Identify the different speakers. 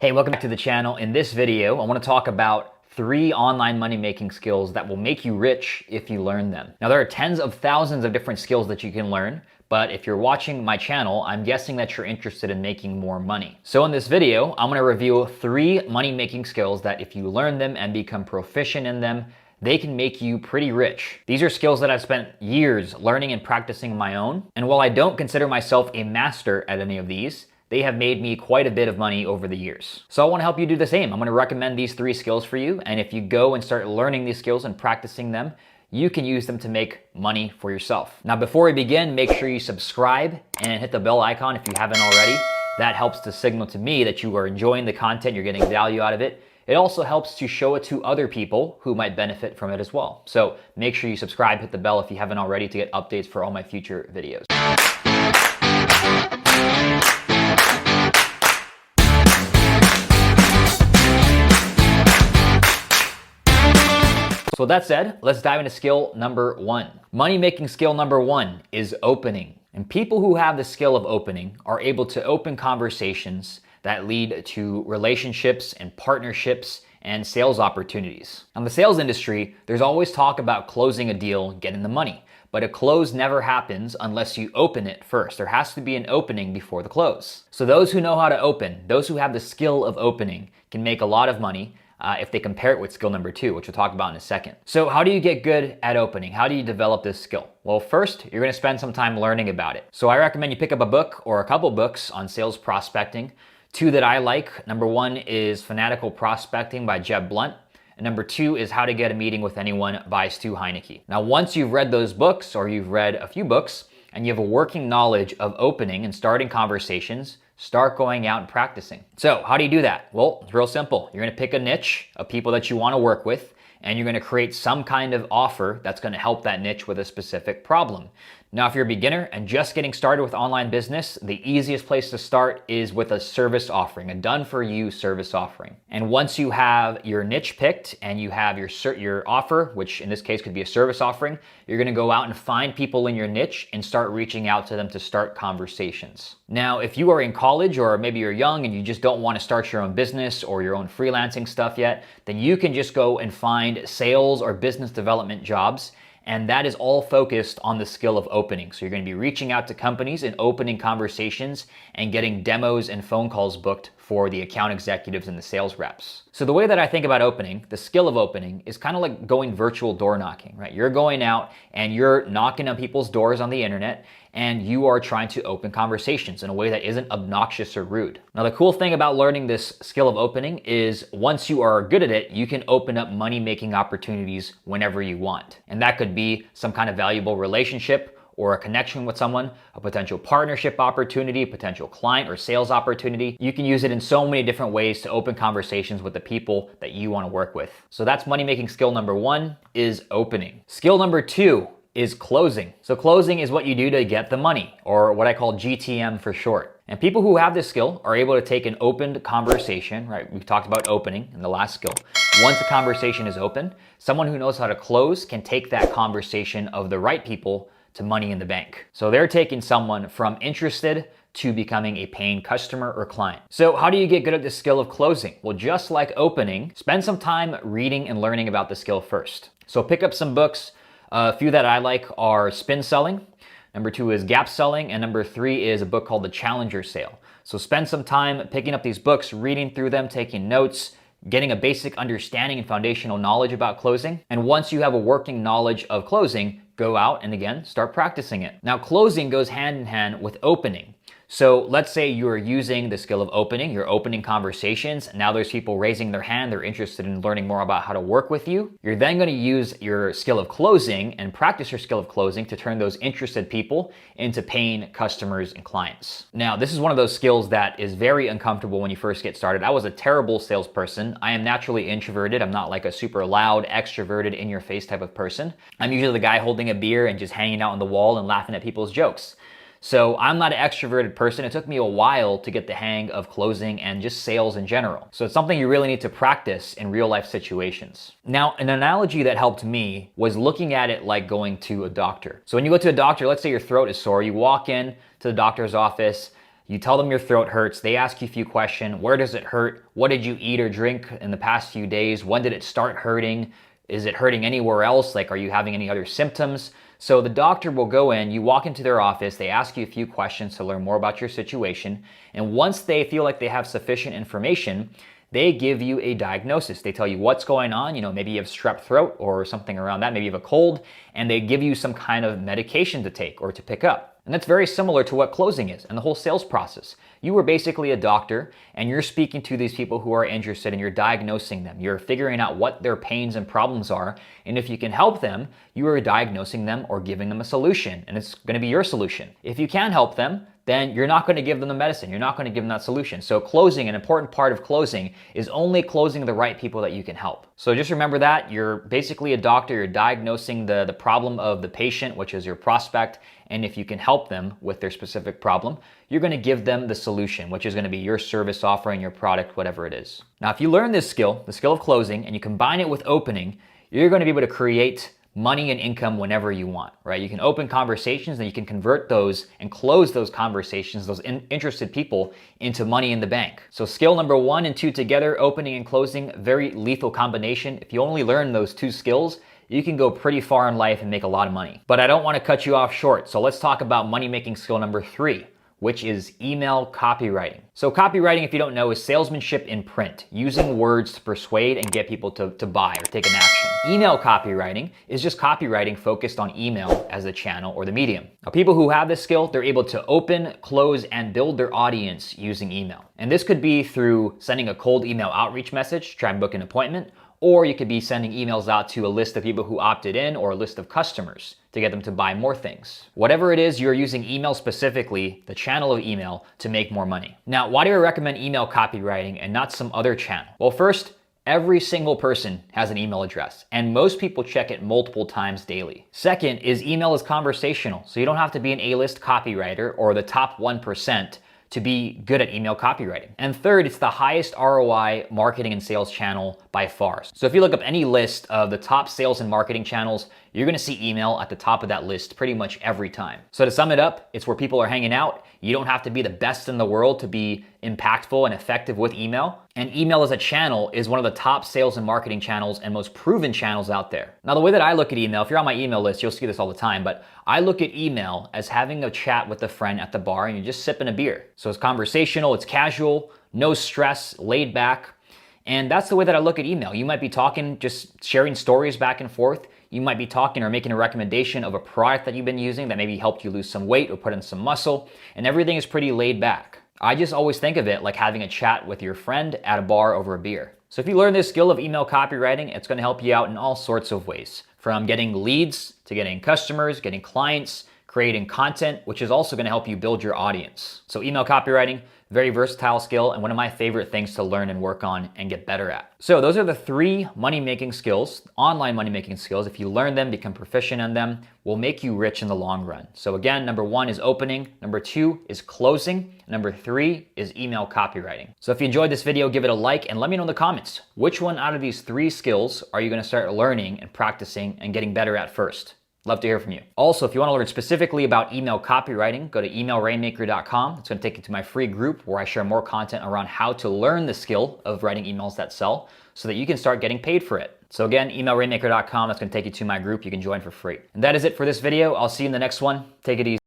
Speaker 1: Hey, welcome back to the channel. In this video, I want to talk about 3 online money making skills that will make you rich if you learn them. Now, there are tens of thousands of different skills that you can learn, but if you're watching my channel, I'm guessing that you're interested in making more money. So in this video, I'm going to review 3 money making skills that if you learn them and become proficient in them, they can make you pretty rich. These are skills that I've spent years learning and practicing on my own. And while I don't consider myself a master at any of these, they have made me quite a bit of money over the years. So I want to help you do the same. I'm going to recommend these 3 skills for you. And if you go and start learning these skills and practicing them, you can use them to make money for yourself. Now, before we begin, make sure you subscribe and hit the bell icon if you haven't already. That helps to signal to me that you are enjoying the content, you're getting value out of it. It also helps to show it to other people who might benefit from it as well. So make sure you subscribe, hit the bell if you haven't already to get updates for all my future videos. So with that said, let's dive into skill number 1. Money making skill number 1 is opening. And people who have the skill of opening are able to open conversations that lead to relationships and partnerships and sales opportunities. In the sales industry, there's always talk about closing a deal, getting the money. But a close never happens unless you open it first. There has to be an opening before the close. So those who know how to open, those who have the skill of opening, can make a lot of money if they compare it with skill number 2, which we'll talk about in a second. So how do you get good at opening? How do you develop this skill? Well, first, you're gonna spend some time learning about it. So I recommend you pick up a book or a couple books on sales prospecting. 2 that I like. Number 1 is Fanatical Prospecting by Jeb Blunt. And number 2 is How to Get a Meeting with Anyone by Stu Heinecke. Now, once you've read those books or you've read a few books and you have a working knowledge of opening and starting conversations, start going out and practicing. So how do you do that? Well, it's real simple. You're gonna pick a niche of people that you wanna work with, and you're gonna create some kind of offer that's gonna help that niche with a specific problem. Now, if you're a beginner and just getting started with online business, the easiest place to start is with a service offering, a done-for-you service offering. And once you have your niche picked and you have your offer, which in this case could be a service offering, you're gonna go out and find people in your niche and start reaching out to them to start conversations. Now, if you are in college or maybe you're young and you just don't wanna start your own business or your own freelancing stuff yet, then you can just go and find sales or business development jobs. And that is all focused on the skill of opening. So you're going to be reaching out to companies and opening conversations and getting demos and phone calls booked for the account executives and the sales reps. So the way that I think about opening, the skill of opening, is kind of like going virtual door knocking, right? You're going out and you're knocking on people's doors on the internet and you are trying to open conversations in a way that isn't obnoxious or rude. Now, the cool thing about learning this skill of opening is once you are good at it, you can open up money-making opportunities whenever you want. And that could be some kind of valuable relationship or a connection with someone, a potential partnership opportunity, potential client or sales opportunity. You can use it in so many different ways to open conversations with the people that you want to work with. So that's money-making skill number 1 is opening. Skill number 2 is closing. So closing is what you do to get the money, or what I call GTM for short. And people who have this skill are able to take an opened conversation, right? We've talked about opening in the last skill. Once a conversation is open, someone who knows how to close can take that conversation of the right people to money in the bank. So they're taking someone from interested to becoming a paying customer or client. So how do you get good at the skill of closing? Well, just like opening, spend some time reading and learning about the skill first. So pick up some books. A few that I like are Spin Selling. Number 2 is Gap Selling. And number 3 is a book called The Challenger Sale. So spend some time picking up these books, reading through them, taking notes, getting a basic understanding and foundational knowledge about closing. And once you have a working knowledge of closing, go out and again, start practicing it. Now, closing goes hand in hand with opening. So let's say you're using the skill of opening, you're opening conversations. Now there's people raising their hand, they're interested in learning more about how to work with you. You're then going to use your skill of closing and practice your skill of closing to turn those interested people into paying customers and clients. Now, this is one of those skills that is very uncomfortable when you first get started. I was a terrible salesperson. I am naturally introverted. I'm not like a super loud, extroverted, in-your-face type of person. I'm usually the guy holding a beer and just hanging out on the wall and laughing at people's jokes. So I'm not an extroverted person. It took me a while to get the hang of closing and just sales in general. So it's something you really need to practice in real life situations. Now, an analogy that helped me was looking at it like going to a doctor. So when you go to a doctor, let's say your throat is sore, you walk in to the doctor's office, You tell them your throat hurts. They ask you a few questions. Where does it hurt? What did you eat or drink in the past few days? When did it start hurting? Is it hurting anywhere else? Like, are you having any other symptoms? So the doctor will go in, you walk into their office, they ask you a few questions to learn more about your situation. And once they feel like they have sufficient information, they give you a diagnosis. They tell you what's going on. Maybe you have strep throat or something around that. Maybe you have a cold, and they give you some kind of medication to take or to pick up. And that's very similar to what closing is and the whole sales process. You are basically a doctor, and you're speaking to these people who are interested, and you're diagnosing them. You're figuring out what their pains and problems are. And if you can help them, you are diagnosing them or giving them a solution, and it's going to be your solution. If you can't help them, then you're not going to give them the medicine. You're not going to give them that solution. So closing, an important part of closing, is only closing the right people that you can help. So just remember that. You're basically a doctor. You're diagnosing the problem of the patient, which is your prospect. And if you can help them with their specific problem, you're going to give them the solution, which is going to be your service offering, your product, whatever it is. Now, if you learn this skill, the skill of closing, and you combine it with opening, you're going to be able to create money and income whenever you want, right? You can open conversations and you can convert those and close those conversations, those interested people, into money in the bank. So skill number 1 and 2 together, opening and closing, very lethal combination. If you only learn those 2 skills, you can go pretty far in life and make a lot of money. But I don't want to cut you off short. So let's talk about money-making skill number 3, which is email copywriting. So copywriting, if you don't know, is salesmanship in print, using words to persuade and get people to buy or take an action. Email copywriting is just copywriting focused on email as the channel or the medium. Now, people who have this skill, they're able to open, close, and build their audience using email. And this could be through sending a cold email outreach message, try and book an appointment, or you could be sending emails out to a list of people who opted in or a list of customers to get them to buy more things. Whatever it is, you're using email specifically, the channel of email, to make more money. Now, why do I recommend email copywriting and not some other channel? Well, first, every single person has an email address, and most people check it multiple times daily. Second is email is conversational, so you don't have to be an A-list copywriter or the top 1% to be good at email copywriting. And third, it's the highest ROI marketing and sales channel by far. So if you look up any list of the top sales and marketing channels, you're gonna see email at the top of that list pretty much every time. So to sum it up, it's where people are hanging out. You don't have to be the best in the world to be impactful and effective with email. And email as a channel is one of the top sales and marketing channels and most proven channels out there. Now, the way that I look at email, if you're on my email list, you'll see this all the time, but I look at email as having a chat with a friend at the bar and you're just sipping a beer. So it's conversational, it's casual, no stress, laid back. And that's the way that I look at email. You might be talking, just sharing stories back and forth. You might be talking or making a recommendation of a product that you've been using that maybe helped you lose some weight or put in some muscle, and everything is pretty laid back. I just always think of it like having a chat with your friend at a bar over a beer. So if you learn this skill of email copywriting, it's going to help you out in all sorts of ways, from getting leads to getting customers, getting clients, creating content, which is also going to help you build your audience. So email copywriting, very versatile skill and one of my favorite things to learn and work on and get better at. So those are the 3 money-making skills, online money-making skills. If you learn them, become proficient in them, will make you rich in the long run. So again, number 1 is opening, number 2 is closing, number 3 is email copywriting. So if you enjoyed this video, give it a like and let me know in the comments, which one out of these 3 skills are you gonna start learning and practicing and getting better at first? Love to hear from you. Also, if you want to learn specifically about email copywriting, go to emailrainmaker.com. It's going to take you to my free group where I share more content around how to learn the skill of writing emails that sell so that you can start getting paid for it. So again, emailrainmaker.com. That's going to take you to my group. You can join for free. And that is it for this video. I'll see you in the next one. Take it easy.